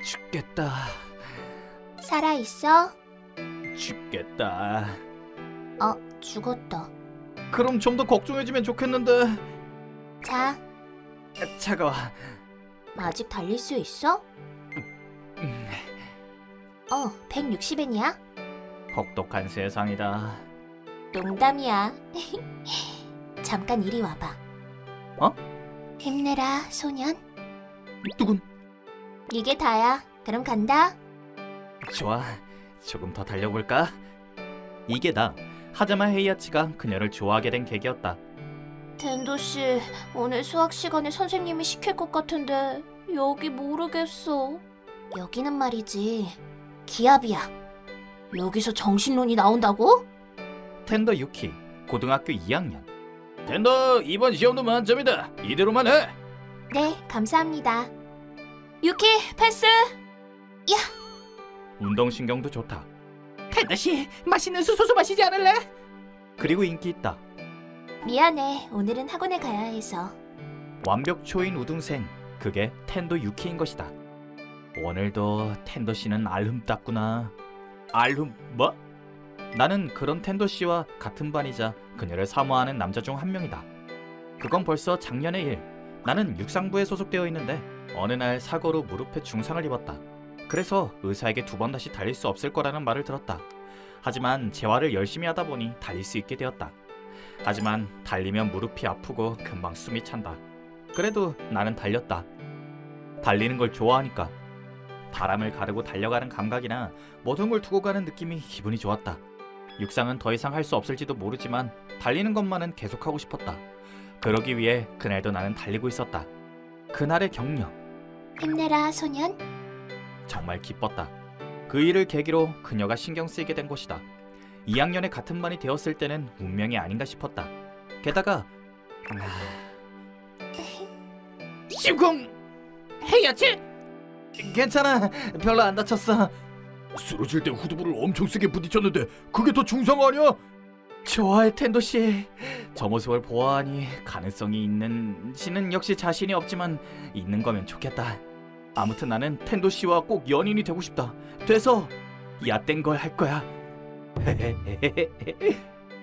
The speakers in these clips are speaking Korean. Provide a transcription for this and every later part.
죽겠다. 살아있어? 죽겠다. 죽었다. 그럼 좀 더 걱정해주면 좋겠는데. 자, 차가워. 아직 달릴 수 있어? 160엔이야? 혹독한 세상이다. 농담이야. 잠깐 이리 와봐. 어? 힘내라, 소년. 누군? 이게 다야. 그럼 간다. 좋아. 조금 더 달려볼까? 이게 나. 하자마 헤이아치가 그녀를 좋아하게 된 계기였다. 텐도 씨, 오늘 수학 시간에 선생님이 시킬 것 같은데 여기 모르겠어. 여기는 말이지, 기압이야. 여기서 정신론이 나온다고? 텐더 유키, 고등학교 2학년. 텐더, 이번 시험도 만점이다. 이대로만 해. 네, 감사합니다. 유키, 패스! 운동신경도 좋다. 텐더씨, 맛있는 수소수 마시지 않을래? 그리고 인기 있다. 미안해, 오늘은 학원에 가야 해서. 완벽 초인 우등생, 그게 텐도 유키인 것이다. 오늘도 텐도 씨는 알흠 땄구나. 알흠 뭐? 나는 그런 텐도 씨와 같은 반이자 그녀를 사모하는 남자 중 한 명이다. 그건 벌써 작년의 일. 나는 육상부에 소속되어 있는데 어느 날 사고로 무릎에 중상을 입었다. 그래서 의사에게 2번 다시 달릴 수 없을 거라는 말을 들었다. 하지만 재활을 열심히 하다 보니 달릴 수 있게 되었다. 하지만 달리면 무릎이 아프고 금방 숨이 찬다. 그래도 나는 달렸다. 달리는 걸 좋아하니까. 바람을 가르고 달려가는 감각이나 모든 걸 두고 가는 느낌이 기분이 좋았다. 육상은 더 이상 할 수 없을지도 모르지만 달리는 것만은 계속하고 싶었다. 그러기 위해 그날도 나는 달리고 있었다. 그날의 격려. 힘내라, 소년. 정말 기뻤다. 그 일을 계기로 그녀가 신경 쓰이게 된 것이다. 2학년에 같은 반이 되었을 때는 운명이 아닌가 싶었다. 게다가 심쿵! 헤이아치! 괜찮아. 별로 안 다쳤어. 쓰러질 때 후두부를 엄청 세게 부딪혔는데 그게 더 중상 아니야? 좋아해, 텐도씨. 저 모습을 보아하니 가능성이 있는지는 역시 자신이 없지만 있는 거면 좋겠다. 아무튼 나는 텐도씨와 꼭 연인이 되고 싶다. 돼서 얕된 걸 할 거야.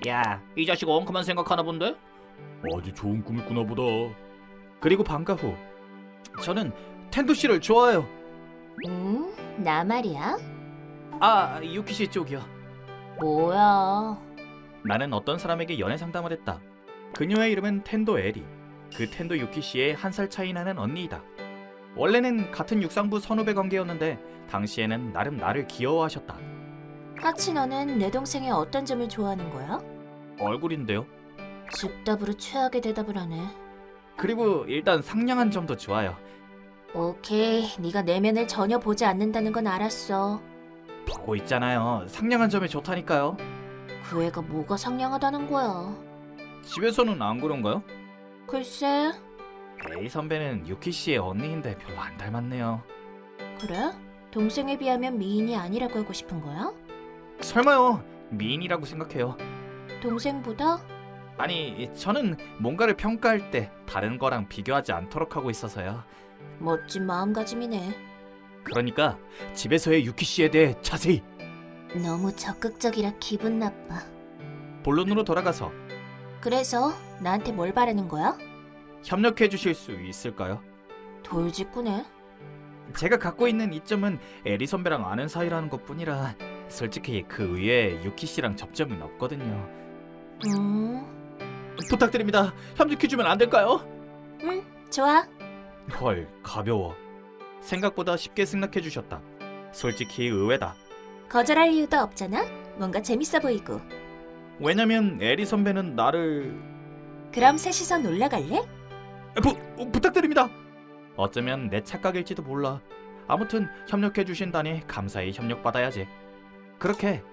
야, 이 자식 엉큼한 생각하나 본데? 아주 좋은 꿈을 꾸나 보다. 그리고 방과 후 저는 텐도씨를 좋아해요. 나 말이야? 아, 유키씨 쪽이요. 뭐야? 나는 어떤 사람에게 연애 상담을 했다. 그녀의 이름은 텐도 에리. 그 텐도 유키씨의 1살 차이 나는 언니이다. 원래는 같은 육상부 선후배 관계였는데 당시에는 나름 나를 귀여워하셨다. 하치, 너는 내 동생의 어떤 점을 좋아하는 거야? 얼굴인데요. 즉답으로 최악의 대답을 하네. 그리고 일단 상냥한 점도 좋아요. 오케이, 네가 내면을 전혀 보지 않는다는 건 알았어. 보고 있잖아요. 상냥한 점이 좋다니까요. 그 애가 뭐가 상냥하다는 거야? 집에서는 안 그런가요? 글쎄, 에이 선배는 유키씨의 언니인데 별로 안 닮았네요. 그래? 동생에 비하면 미인이 아니라고 하고 싶은 거야? 설마요. 미인이라고 생각해요. 동생보다? 아니, 저는 뭔가를 평가할 때 다른 거랑 비교하지 않도록 하고 있어서요. 멋진 마음가짐이네. 그러니까 집에서의 유키씨에 대해 자세히. 너무 적극적이라 기분 나빠. 본론으로 돌아가서 그래서 나한테 뭘 바라는 거야? 협력해 주실 수 있을까요? 돌직구네. 제가 갖고 있는 이점은 에리 선배랑 아는 사이라는 것뿐이라 솔직히 그 위에 유키씨랑 접점은 없거든요. 부탁드립니다. 협력해 주면 안 될까요? 응, 좋아. 헐, 가벼워. 생각보다 쉽게 승낙해 주셨다. 솔직히 의외다. 거절할 이유도 없잖아. 뭔가 재밌어 보이고. 왜냐면 에리 선배는 나를... 그럼 셋이서 놀러 갈래? 부탁드립니다. 어쩌면 내 착각일지도 몰라. 아무튼 협력해 주신다니 감사히 협력받아야지. 그렇게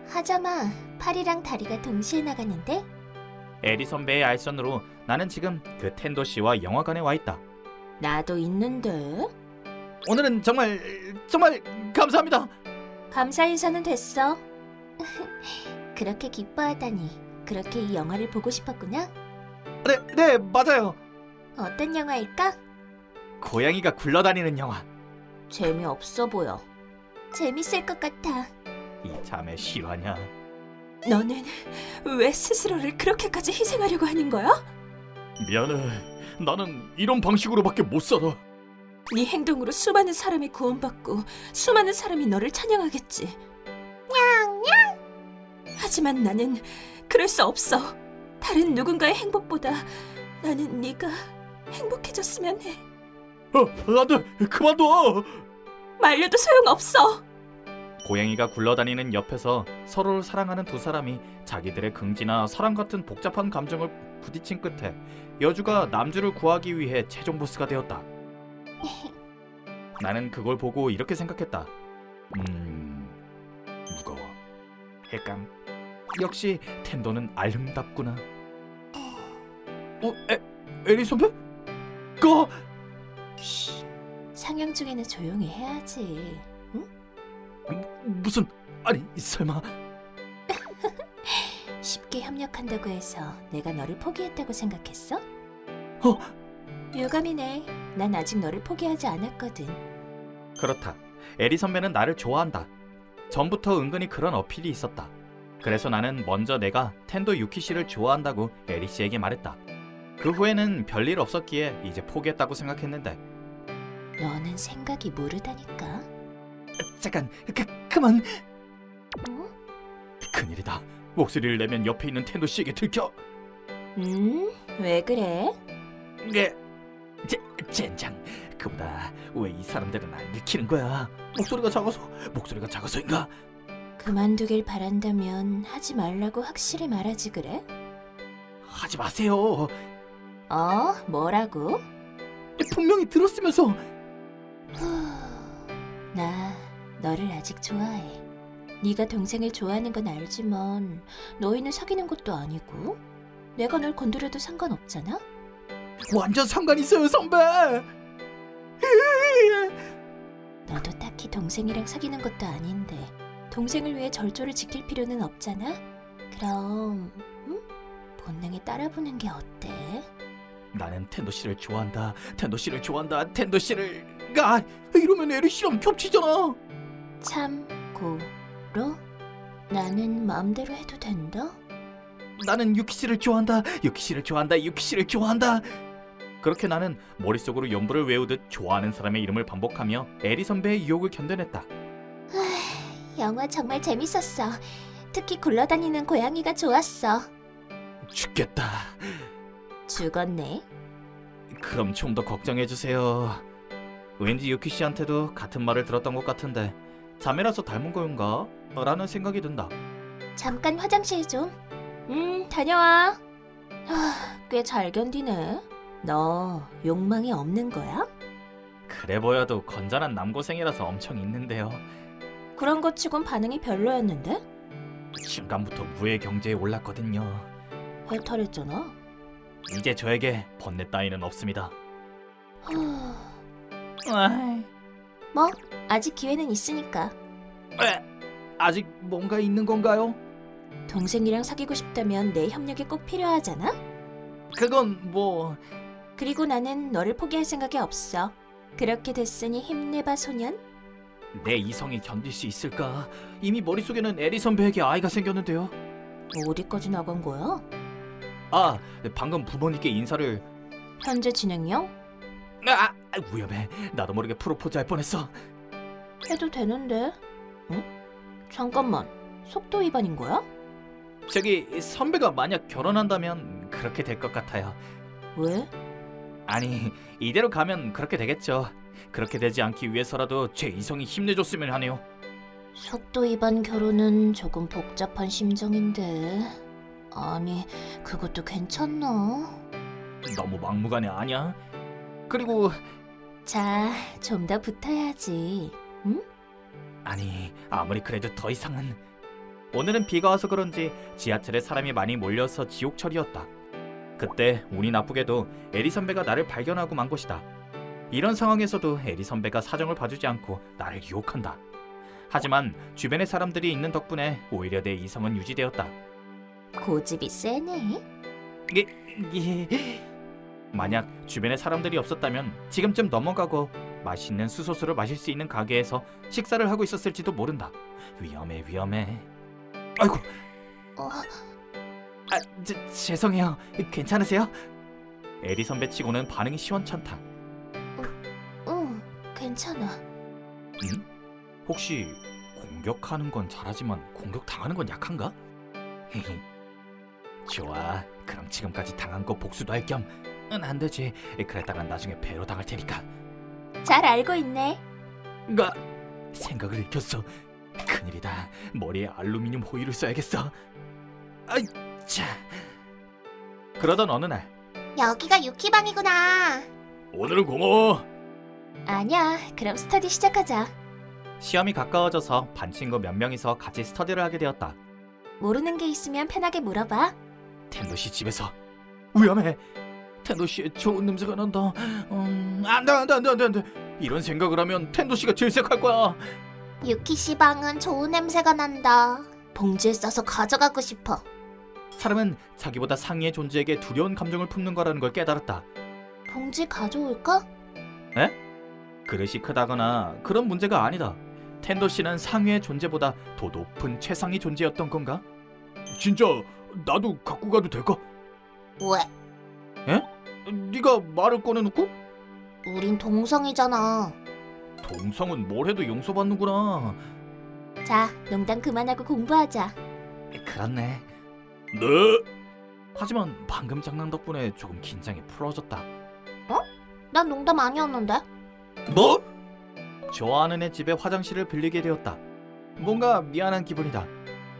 하자마, 팔이랑 다리가 동시에 나가는데? 에리 선배의 알선으로 나는 지금 그 텐도 씨와 영화관에 와 있다. 나도 있는데? 오늘은 정말 감사합니다. 감사 인사는 됐어. 그렇게 기뻐하다니. 그렇게 이 영화를 보고 싶었구나? 네, 맞아요. 어떤 영화일까? 고양이가 굴러다니는 영화. 재미없어 보여. 재밌을 것 같아. 이 자매 실화냐? 너는 왜 스스로를 그렇게까지 희생하려고 하는 거야? 미안해. 나는 이런 방식으로밖에 못 살아. 네 행동으로 수많은 사람이 구원받고 수많은 사람이 너를 찬양하겠지. 하지만 나는 그럴 수 없어. 다른 누군가의 행복보다 나는 네가 행복해졌으면 해. 안돼. 그만둬. 말려도 소용없어. 고양이가 굴러다니는 옆에서 서로를 사랑하는 두 사람이 자기들의 긍지나 사랑 같은 복잡한 감정을 부딪힌 끝에 여주가 남주를 구하기 위해 최종 보스가 되었다. 나는 그걸 보고 이렇게 생각했다. 무거워. 약간 역시 텐도는 알름답구나. 에리 선배? 그 상영 중에는 조용히 해야지. 무슨 아니 설마 쉽게 협력한다고 해서 내가 너를 포기했다고 생각했어? 유감이네. 난 아직 너를 포기하지 않았거든. 그렇다. 에리 선배는 나를 좋아한다. 전부터 은근히 그런 어필이 있었다. 그래서 나는 먼저 내가 텐도 유키 씨를 좋아한다고 에리 씨에게 말했다. 그 후에는 별일 없었기에 이제 포기했다고 생각했는데. 너는 생각이 무르다니까. 잠깐, 그만. 어? 큰일이다. 목소리를 내면 옆에 있는 텐도 씨에게 들켜. 왜 그래? 젠장. 그보다 왜 이 사람들은 안 들키는 거야? 목소리가 작아서인가? 그만두길 바란다면 하지 말라고 확실히 말하지 그래? 하지 마세요. 뭐라고? 분명히 들었으면서. 나 너를 아직 좋아해. 네가 동생을 좋아하는 건 알지만 너희는 사귀는 것도 아니고 내가 널 건드려도 상관없잖아? 완전 상관 있어요, 선배. 너도 딱히 동생이랑 사귀는 것도 아닌데 동생을 위해 절조를 지킬 필요는 없잖아? 그럼 본능에 따라보는 게 어때? 나는 텐도 씨를 좋아한다. 텐도 씨를. 이러면 에리 씨랑 겹치잖아. 참고로 나는 마음대로 해도 된다? 나는 유키 씨를 좋아한다. 그렇게 나는 머릿속으로 연부를 외우듯 좋아하는 사람의 이름을 반복하며 에리 선배의 유혹을 견뎌냈다. 영화 정말 재밌었어. 특히 굴러다니는 고양이가 좋았어. 죽겠다. 죽었네. 그럼 좀 더 걱정해주세요. 왠지 유키 씨한테도 같은 말을 들었던 것 같은데 자매라서 닮은 건가? 라는 생각이 든다. 잠깐 화장실 좀. 다녀와. 꽤 잘 견디네. 너 욕망이 없는 거야? 그래 보여도 건전한 남고생이라서 엄청 있는데요. 그런 것 치곤 반응이 별로였는데? 중간부터 무의 경제에 올랐거든요. 해탈했잖아. 이제 저에게 번뇌 따위는 없습니다. 뭐 아직 기회는 있으니까. 아직 뭔가 있는 건가요? 동생이랑 사귀고 싶다면 내 협력이 꼭 필요하잖아? 그건 뭐... 그리고 나는 너를 포기할 생각이 없어. 그렇게 됐으니 힘내봐 소년. 내 이성이 견딜 수 있을까? 이미 머릿속에는 에리 선배에게 아이가 생겼는데요. 어디까지 나간 거야? 방금 부모님께 인사를... 현재 진행형? 위험해. 나도 모르게 프로포즈 할 뻔했어. 해도 되는데. 응? 잠깐만. 속도 위반인 거야? 저기 선배가 만약 결혼한다면 그렇게 될 것 같아요. 왜? 아니, 이대로 가면 그렇게 되겠죠. 그렇게 되지 않기 위해서라도 제 이성이 힘내줬으면 하네요. 속도 위반 결혼은 조금 복잡한 심정인데. 아니, 그것도 괜찮나? 너무 막무가내 아니야? 그리고... 자, 좀 더 붙어야지. 응? 아니, 아무리 그래도 더 이상은... 오늘은 비가 와서 그런지 지하철에 사람이 많이 몰려서 지옥철이었다. 그때 운이 나쁘게도 에리 선배가 나를 발견하고 만 것이다. 이런 상황에서도 에리 선배가 사정을 봐주지 않고 나를 유혹한다. 하지만 주변에 사람들이 있는 덕분에 오히려 내 이성은 유지되었다. 고집이 세네. 만약 주변에 사람들이 없었다면 지금쯤 넘어가고 맛있는 수소수를 마실 수 있는 가게에서 식사를 하고 있었을지도 모른다. 위험해, 위험해. 아이고, 어, 죄송해요. 괜찮으세요? 에리 선배 치고는 반응이 시원찮다. 응, 괜찮아. 응? 혹시 공격하는 건 잘하지만 공격 당하는 건 약한가? 좋아, 그럼 지금까지 당한 거 복수도 할 겸. 안 되지. 그랬다가 나중에 배로 당할 테니까. 잘 알고 있네. 생각을 잃혔어. 큰일이다. 머리에 알루미늄 호일을 써야겠어. 아이, 자. 그러던 어느 날 여기가 유키방이구나. 오늘은 고마워. 아니야, 그럼 스터디 시작하자. 시험이 가까워져서 반 친구 몇 명이서 같이 스터디를 하게 되었다. 모르는 게 있으면 편하게 물어봐. 텐도 씨 집에서 위험해. 텐도 씨의 좋은 냄새가 난다. 안돼. 이런 생각을 하면 텐도 씨가 질색할 거야. 유키 씨 방은 좋은 냄새가 난다. 봉지에 싸서 가져가고 싶어. 사람은 자기보다 상위의 존재에게 두려운 감정을 품는 거라는 걸 깨달았다. 봉지 가져올까? 그릇이 크다거나 그런 문제가 아니다. 텐도 씨는 상위의 존재보다 더 높은 최상위 존재였던 건가? 진짜 나도 갖고 가도 될까? 왜? 네가 말을 꺼내놓고? 우린 동성이잖아. 동성은 뭘 해도 용서받는구나. 자, 농담 그만하고 공부하자. 그렇네. 네. 하지만 방금 장난 덕분에 조금 긴장이 풀어졌다. 난 농담 아니었는데. 뭐? 좋아하는 애 집에 화장실을 빌리게 되었다. 뭔가 미안한 기분이다.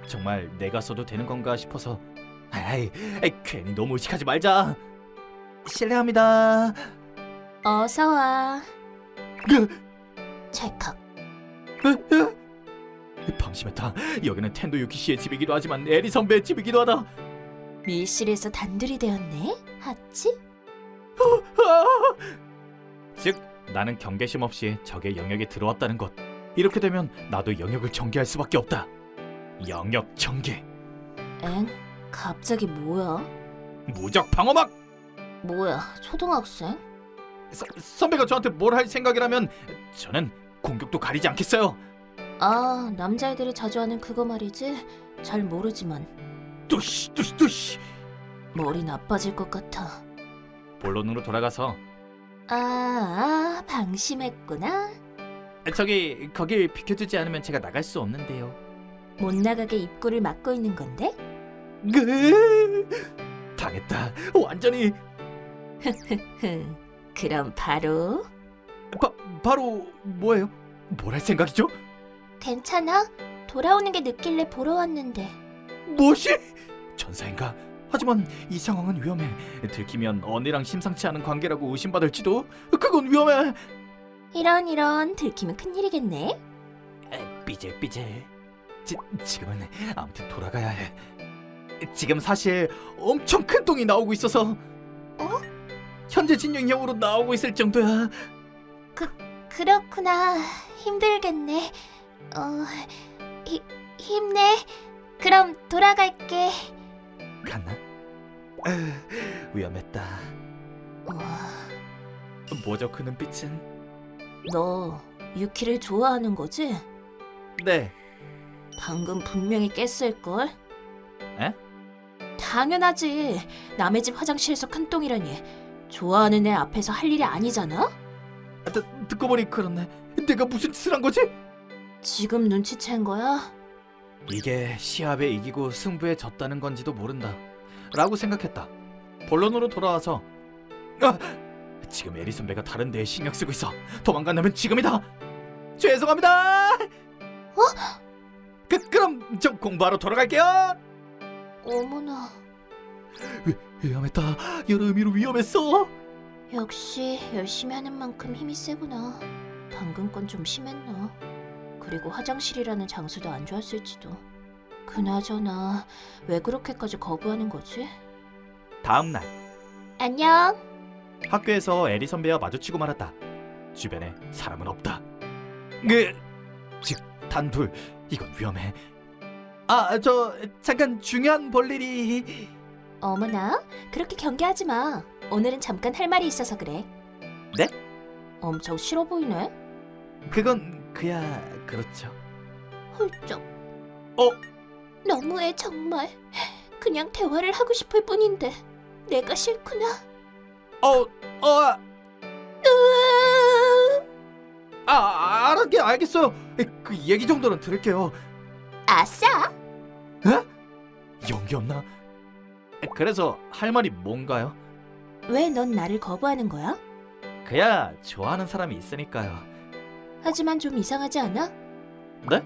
정말 내가 써도 되는 건가 싶어서. 아이, 괜히 너무 의식하지 말자. 실례합니다. 어서 와. 찰칵. 방심했다. 여기는 텐도 유키 씨의 집이기도 하지만 에리 선배의 집이기도 하다. 밀실에서 단둘이 되었네. 하치? 즉, 나는 경계심 없이 적의 영역에 들어왔다는 것. 이렇게 되면 나도 영역을 전개할 수밖에 없다. 영역 전개. 엥? 갑자기 뭐야? 무적 방어막. 뭐야, 초등학생? 선배가 저한테 뭘 할 생각이라면 저는 공격도 가리지 않겠어요. 아, 남자애들이 자주 하는 그거 말이지? 잘 모르지만 뚜시. 머리 나빠질 것 같아. 본론으로 돌아가서 방심했구나. 저기 거길 비켜주지 않으면 제가 나갈 수 없는데요. 못 나가게 입구를 막고 있는 건데? 당했다. 완전히. 그럼 바로 바로 뭐예요? 뭘 할 생각이죠? 괜찮아? 돌아오는 게 늦길래 보러 왔는데. 무엇이? 전사인가? 하지만 이 상황은 위험해. 들키면 언니랑 심상치 않은 관계라고 의심받을지도. 그건 위험해. 이런 들키면 큰일이겠네. 삐질삐질. 지금은 아무튼 돌아가야 해. 지금 사실 엄청 큰 똥이 나오고 있어서. 현재 진영형으로 나오고 있을 정도야. 그렇구나. 힘들겠네. 힘내. 그럼 돌아갈게. 갔나? 위험했다. 뭐죠 그 눈빛은? 너 유키를 좋아하는 거지? 네. 방금 분명히 깼을걸? 에? 당연하지. 남의 집 화장실에서 큰 똥이라니. 좋아하는 애 앞에서 할 일이 아니잖아? 듣고 보니 그렇네. 내가 무슨 짓을 한 거지? 지금 눈치챈 거야? 이게 시합에 이기고 승부에 졌다는 건지도 모른다 라고 생각했다. 본론으로 돌아와서 지금 에리 선배가 다른 데에 신경 쓰고 있어. 도망간다면 지금이다. 죄송합니다. 그럼 저 공부하러 돌아갈게요. 어머나. 위험했다. 여러 의미로 위험했어. 역시 열심히 하는 만큼 힘이 세구나. 방금 건 좀 심했나? 그리고 화장실이라는 장소도 안 좋았을지도. 그나저나 왜 그렇게까지 거부하는 거지? 다음 날 안녕. 학교에서 에리 선배와 마주치고 말았다. 주변에 사람은 없다. 즉 단둘. 이건 위험해. 저 잠깐 중요한 볼일이. 어머나, 그렇게 경계하지 마. 오늘은 잠깐 할 말이 있어서 그래. 네? 엄청 싫어 보이네. 그건 그야 그렇죠. 훌쩍. 어? 너무해 정말. 그냥 대화를 하고 싶을 뿐인데 내가 싫구나. 어, 알겠어요. 그 얘기 정도는 들을게요. 아싸. 연기였나? 그래서 할 말이 뭔가요? 왜 넌 나를 거부하는 거야? 그야 좋아하는 사람이 있으니까요. 하지만 좀 이상하지 않아? 네?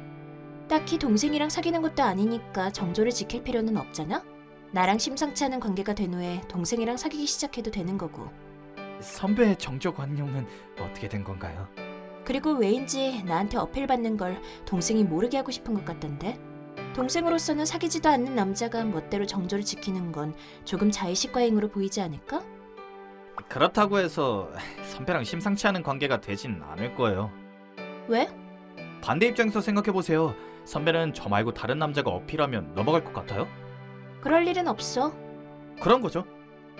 딱히 동생이랑 사귀는 것도 아니니까 정조를 지킬 필요는 없잖아? 나랑 심상치 않은 관계가 된 후에 동생이랑 사귀기 시작해도 되는 거고. 선배의 정조관념은 어떻게 된 건가요? 그리고 왜인지 나한테 어필 받는 걸 동생이 모르게 하고 싶은 것 같던데? 동생으로서는 사귀지도 않는 남자가 멋대로 정조를 지키는 건 조금 자의식 과잉으로 보이지 않을까? 그렇다고 해서 선배랑 심상치 않은 관계가 되진 않을 거예요. 왜? 반대 입장에서 생각해보세요. 선배는 저 말고 다른 남자가 어필하면 넘어갈 것 같아요? 그럴 일은 없어. 그런 거죠.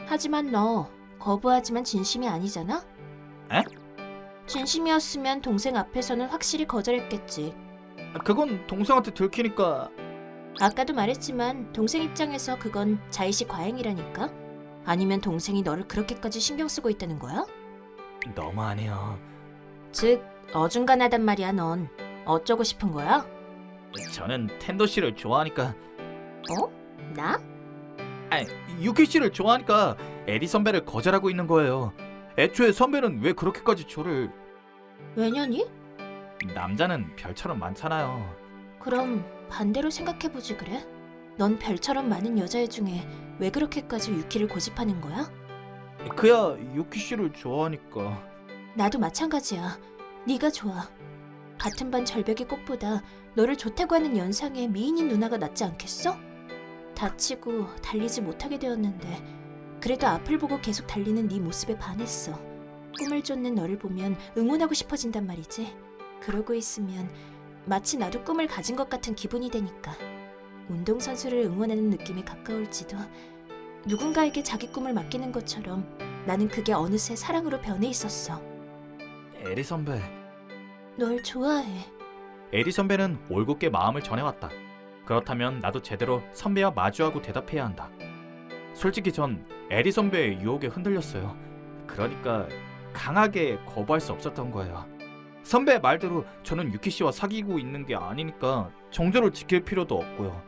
하지만 너 거부하지만 진심이 아니잖아? 에? 진심이었으면 동생 앞에서는 확실히 거절했겠지. 그건 동생한테 들키니까. 아까도 말했지만 동생 입장에서 그건 자의식 과잉이라니까? 아니면 동생이 너를 그렇게까지 신경 쓰고 있다는 거야? 너무하네요. 즉, 어중간하단 말이야 넌. 어쩌고 싶은 거야? 저는 텐도 씨를 좋아하니까. 나? 아니, 유키 씨를 좋아하니까 에리 선배를 거절하고 있는 거예요. 애초에 선배는 왜 그렇게까지 저를... 왜냐니? 남자는 별처럼 많잖아요. 그럼 반대로 생각해보지 그래? 넌 별처럼 많은 여자애 중에 왜 그렇게까지 유키를 고집하는 거야? 그야 유키 씨를 좋아하니까. 나도 마찬가지야. 네가 좋아. 같은 반 절벽의 꽃보다 너를 좋다고 하는 연상의 미인인 누나가 낫지 않겠어? 다치고 달리지 못하게 되었는데 그래도 앞을 보고 계속 달리는 네 모습에 반했어. 꿈을 쫓는 너를 보면 응원하고 싶어진단 말이지. 그러고 있으면 마치 나도 꿈을 가진 것 같은 기분이 되니까. 운동선수를 응원하는 느낌에 가까울지도. 누군가에게 자기 꿈을 맡기는 것처럼 나는 그게 어느새 사랑으로 변해 있었어. 에리 선배. 널 좋아해. 에리 선배는 올곧게 마음을 전해왔다. 그렇다면 나도 제대로 선배와 마주하고 대답해야 한다. 솔직히 전 에리 선배의 유혹에 흔들렸어요. 그러니까 강하게 거부할 수 없었던 거예요. 선배 말대로 저는 유키 씨와 사귀고 있는 게 아니니까 정조를 지킬 필요도 없고요.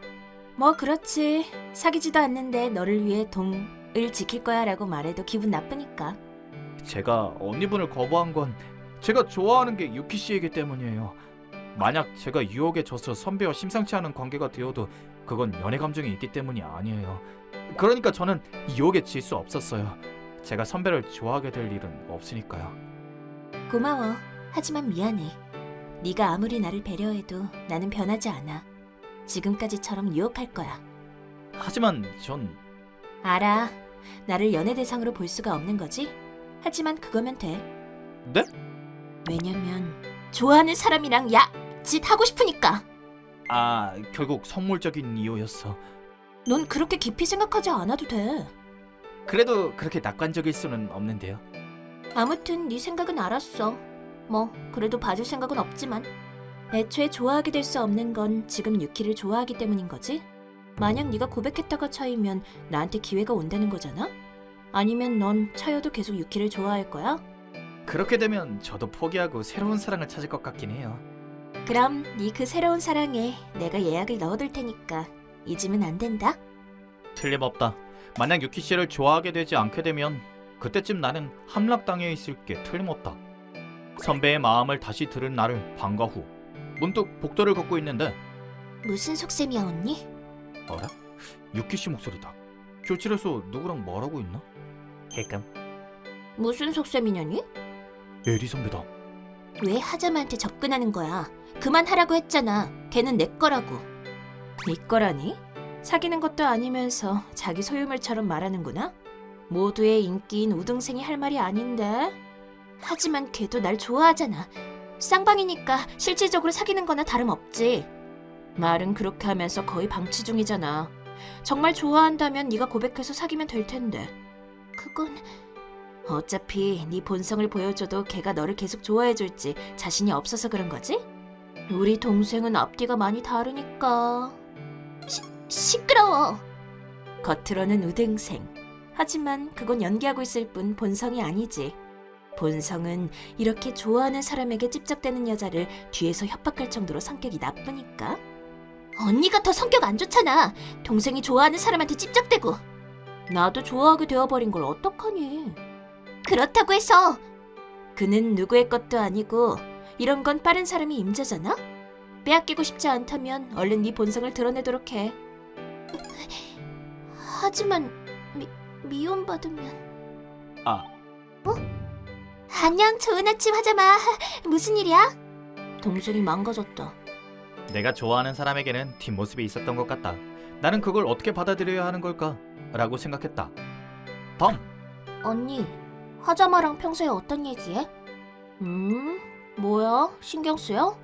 뭐 그렇지. 사귀지도 않는데 너를 위해 동을 지킬 거야 라고 말해도 기분 나쁘니까. 제가 언니분을 거부한 건 제가 좋아하는 게 유키 씨이기 때문이에요. 만약 제가 유혹에 져서 선배와 심상치 않은 관계가 되어도 그건 연애 감정이 있기 때문이 아니에요. 그러니까 저는 유혹에 질 수 없었어요. 제가 선배를 좋아하게 될 일은 없으니까요. 고마워. 하지만 미안해. 네가 아무리 나를 배려해도 나는 변하지 않아. 지금까지처럼 유혹할 거야. 하지만 전... 알아. 나를 연애 대상으로 볼 수가 없는 거지? 하지만 그거면 돼. 네? 왜냐면 좋아하는 사람이랑 짓 하고 싶으니까. 결국 성물적인 이유였어. 넌 그렇게 깊이 생각하지 않아도 돼. 그래도 그렇게 낙관적일 수는 없는데요. 아무튼 네 생각은 알았어. 뭐 그래도 봐줄 생각은 없지만 애초에 좋아하게 될 수 없는 건 지금 유키를 좋아하기 때문인 거지? 만약 네가 고백했다가 차이면 나한테 기회가 온다는 거잖아? 아니면 넌 차여도 계속 유키를 좋아할 거야? 그렇게 되면 저도 포기하고 새로운 사랑을 찾을 것 같긴 해요. 그럼 네 그 새로운 사랑에 내가 예약을 넣어둘 테니까 잊으면 안 된다. 틀림없다. 만약 유키 씨를 좋아하게 되지 않게 되면 그때쯤 나는 함락당해 있을 게 틀림없다. 선배의 마음을 다시 들은 나를 방과 후 문득 복도를 걷고 있는데 무슨 속셈이야 언니? 어라? 유키 씨 목소리다. 교실에서 누구랑 말하고 있나? 헷감. 무슨 속셈이냐니? 에리 선배다. 왜 하자마한테 접근하는 거야? 그만하라고 했잖아. 걔는 내 거라고. 네 거라니? 사귀는 것도 아니면서 자기 소유물처럼 말하는구나? 모두의 인기인 우등생이 할 말이 아닌데. 하지만 걔도 날 좋아하잖아. 쌍방이니까 실질적으로 사귀는 거나 다름없지. 말은 그렇게 하면서 거의 방치 중이잖아. 정말 좋아한다면 네가 고백해서 사귀면 될 텐데. 그건 어차피 네 본성을 보여줘도 걔가 너를 계속 좋아해줄지 자신이 없어서 그런 거지? 우리 동생은 앞뒤가 많이 다르니까. 시끄러워. 겉으로는 우등생. 하지만 그건 연기하고 있을 뿐 본성이 아니지. 본성은 이렇게 좋아하는 사람에게 찝적대는 여자를 뒤에서 협박할 정도로 성격이 나쁘니까. 언니가 더 성격 안 좋잖아. 동생이 좋아하는 사람한테 찝적대고. 나도 좋아하게 되어버린 걸 어떡하니. 그렇다고 해서 그는 누구의 것도 아니고 이런 건 빠른 사람이 임자잖아? 빼앗기고 싶지 않다면 얼른 네 본성을 드러내도록 해. 하지만 미움받으면... 아. 안녕, 좋은 아침 하자마. 무슨 일이야? 동생이 망가졌다. 내가 좋아하는 사람에게는 뒷모습이 있었던 것 같다. 나는 그걸 어떻게 받아들여야 하는 걸까? 라고 생각했다. 다음. 언니, 하자마랑 평소에 어떤 얘기해? 뭐야? 신경 쓰여?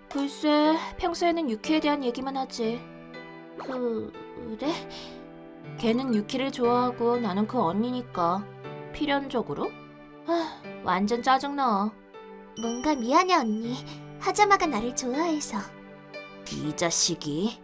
글쎄, 평소에는 유키에 대한 얘기만 하지. 그래? 걔는 유키를 좋아하고 나는 그 언니니까 필연적으로? 완전 짜증나. 뭔가 미안해, 언니. 하자마가 나를 좋아해서. 이 자식이